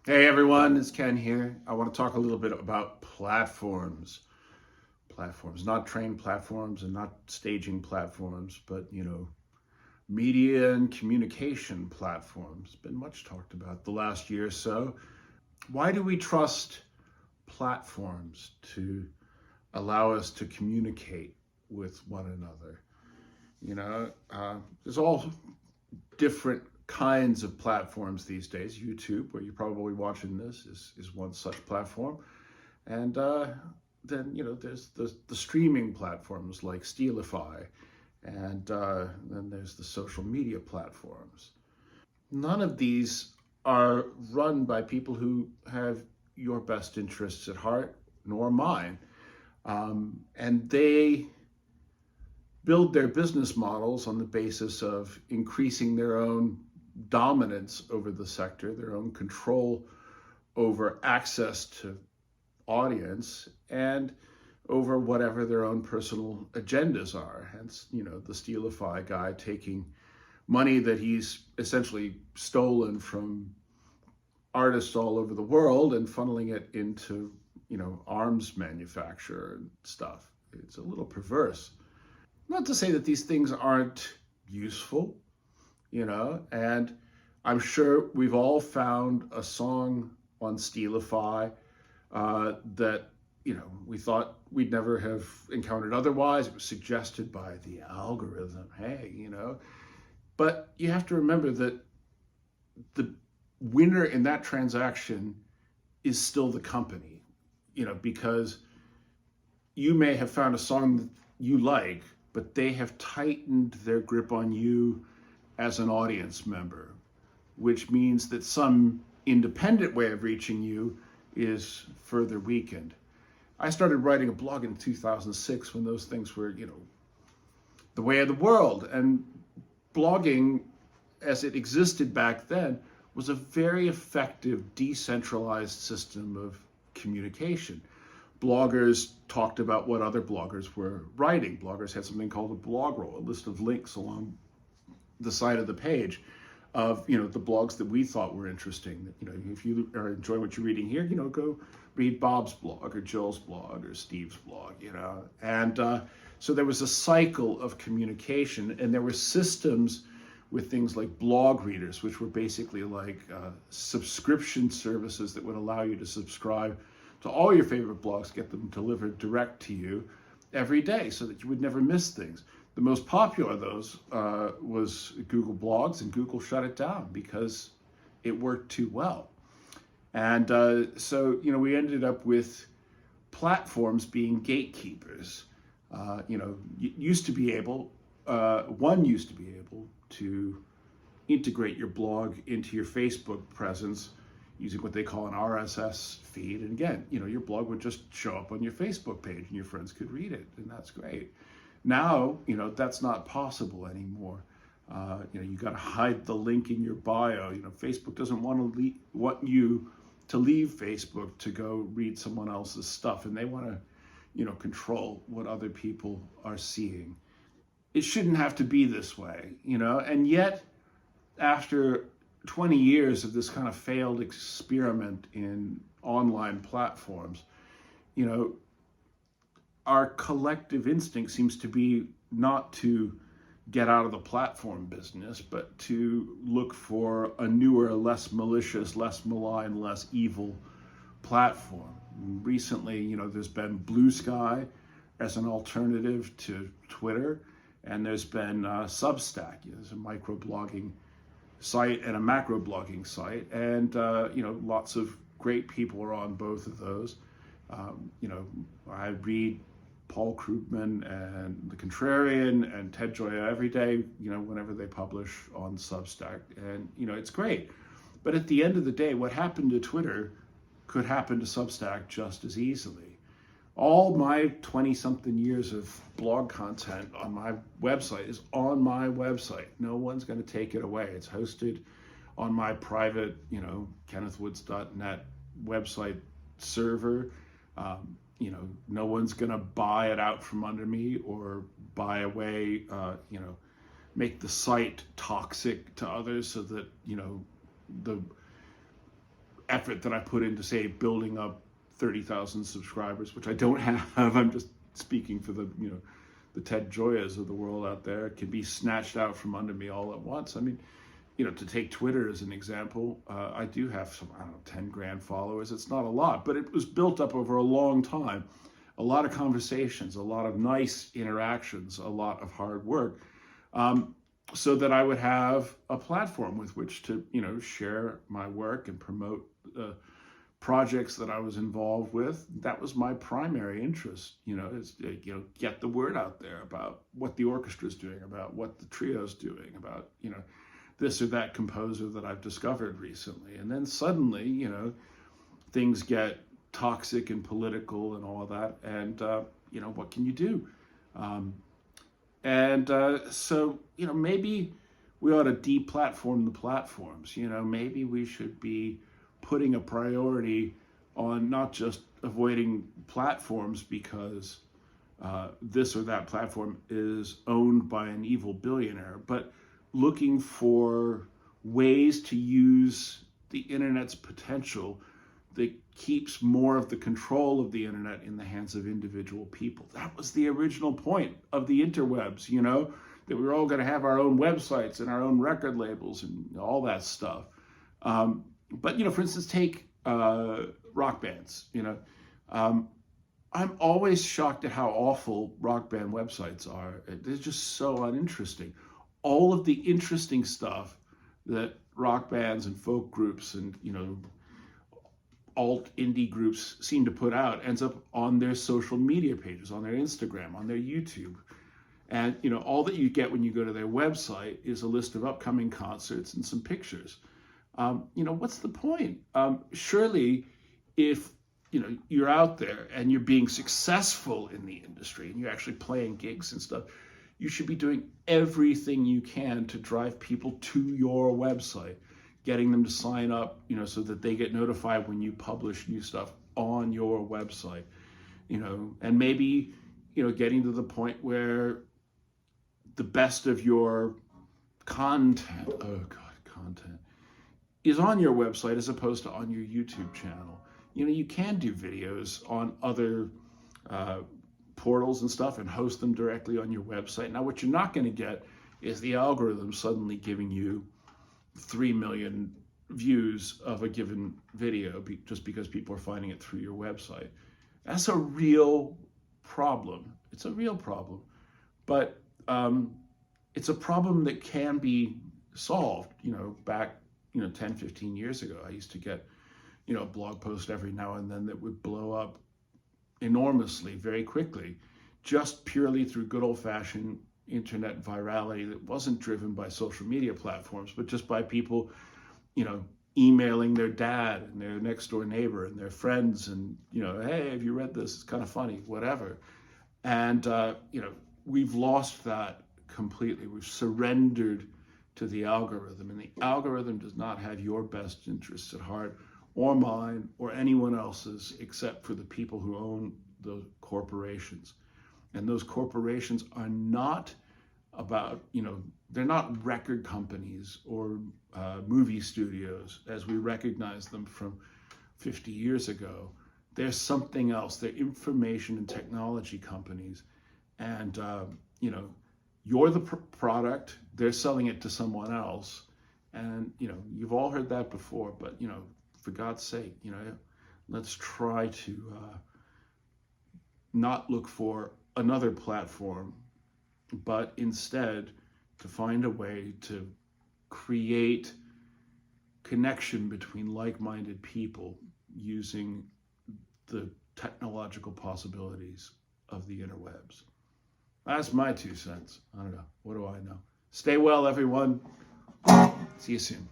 Hey everyone, it's Ken here. I want to talk a little bit about platforms. Platforms, not train platforms and not staging platforms, but media and communication platforms. Been much talked about the last year or so. Why do we trust platforms to allow us to communicate with one another? There's all different kinds of platforms these days. YouTube, where you're probably watching this, is one such platform. And then there's the streaming platforms like Steelify, and then there's the social media platforms. None of these are run by people who have your best interests at heart, nor mine. And they build their business models on the basis of increasing their own dominance over the sector, their own control over access to audience, and over whatever their own personal agendas are. Hence, the Steelify guy taking money that he's essentially stolen from artists all over the world and funneling it into, arms manufacture and stuff. It's a little perverse. Not to say that these things aren't useful, and I'm sure we've all found a song on Steelify that we thought we'd never have encountered otherwise. It was suggested by the algorithm. Hey, but you have to remember that the winner in that transaction is still the company, because you may have found a song that you like, but they have tightened their grip on you as an audience member, which means that some independent way of reaching you is further weakened. I started writing a blog in 2006 when those things were, the way of the world. And blogging, as it existed back then, was a very effective decentralized system of communication. Bloggers talked about what other bloggers were writing. Bloggers had something called a blog roll, a list of links along the side of the page of the blogs that we thought were interesting. If you are enjoying what you're reading here, go read Bob's blog or Jill's blog or Steve's blog. And so there was a cycle of communication, and there were systems with things like blog readers, which were basically like subscription services that would allow you to subscribe to all your favorite blogs, get them delivered direct to you every day so that you would never miss things. The most popular of those was Google Blogs, and Google shut it down because it worked too well. And so, we ended up with platforms being gatekeepers. Used to be able, one used to be able to integrate your blog into your Facebook presence using what they call an RSS feed. And again, your blog would just show up on your Facebook page and your friends could read it, and that's great. Now, that's not possible anymore. You got to hide the link in your bio. Facebook doesn't want you to leave Facebook to go read someone else's stuff, and they want to, control what other people are seeing. It shouldn't have to be this way, and yet, after 20 years of this kind of failed experiment in online platforms, you know, our collective instinct seems to be not to get out of the platform business, but to look for a newer, less malicious, less malign, less evil platform. Recently, there's been Blue Sky as an alternative to Twitter, and there's been Substack. There's a microblogging site and a macro blogging site, and lots of great people are on both of those. I read Paul Krugman and The Contrarian and Ted Gioia every day, whenever they publish on Substack, and it's great. But at the end of the day, what happened to Twitter could happen to Substack just as easily. All my 20-something years of blog content on my website is on my website. No one's going to take it away. It's hosted on my private, kennethwoods.net website server. No one's going to buy it out from under me or buy away, make the site toxic to others so that, the effort that I put into, say, building up 30,000 subscribers, which I don't have. I'm just speaking for the, the Ted Joyas of the world out there, can be snatched out from under me all at once. I mean, to take Twitter as an example, I do have some, 10 grand followers. It's not a lot, but it was built up over a long time. A lot of conversations, a lot of nice interactions, a lot of hard work, so that I would have a platform with which to, share my work and promote projects that I was involved with. That was my primary interest, is, get the word out there about what the orchestra is doing, about what the trio's doing, about, this or that composer that I've discovered recently. And then suddenly, things get toxic and political and all of that. And, what can you do? So, maybe we ought to deplatform the platforms. Maybe we should be putting a priority on not just avoiding platforms because this or that platform is owned by an evil billionaire, but looking for ways to use the internet's potential that keeps more of the control of the internet in the hands of individual people. That was the original point of the interwebs, that we were all going to have our own websites and our own record labels and all that stuff. But, for instance, take rock bands, I'm always shocked at how awful rock band websites are. They're just so uninteresting. All of the interesting stuff that rock bands and folk groups and, alt indie groups seem to put out ends up on their social media pages, on their Instagram, on their YouTube. And, all that you get when you go to their website is a list of upcoming concerts and some pictures. What's the point? Surely if, you're out there and you're being successful in the industry and you're actually playing gigs and stuff, you should be doing everything you can to drive people to your website, getting them to sign up, so that they get notified when you publish new stuff on your website, and maybe, getting to the point where the best of your content, content is on your website as opposed to on your YouTube channel. You can do videos on other portals and stuff and host them directly on your website. Now, what you're not going to get is the algorithm suddenly giving you 3 million views of a given video just because people are finding it through your website. That's a real problem. It's a real problem. But it's a problem that can be solved. Back 10, 15 years ago, I used to get a blog post every now and then that would blow up enormously very quickly, just purely through good old-fashioned internet virality that wasn't driven by social media platforms, but just by people, emailing their dad and their next door neighbor and their friends and, hey, have you read this? It's kind of funny, whatever. And, we've lost that completely. We've surrendered to the algorithm, and the algorithm does not have your best interests at heart, or mine, or anyone else's, except for the people who own the corporations. And those corporations are not about, they're not record companies or movie studios as we recognize them from 50 years ago. They're something else. They're information and technology companies. And, you're the product, they're selling it to someone else. And, you've all heard that before, but, for God's sake, let's try to not look for another platform, but instead to find a way to create connection between like-minded people using the technological possibilities of the interwebs. That's my 2 cents. I don't know. What do I know? Stay well, everyone. See you soon.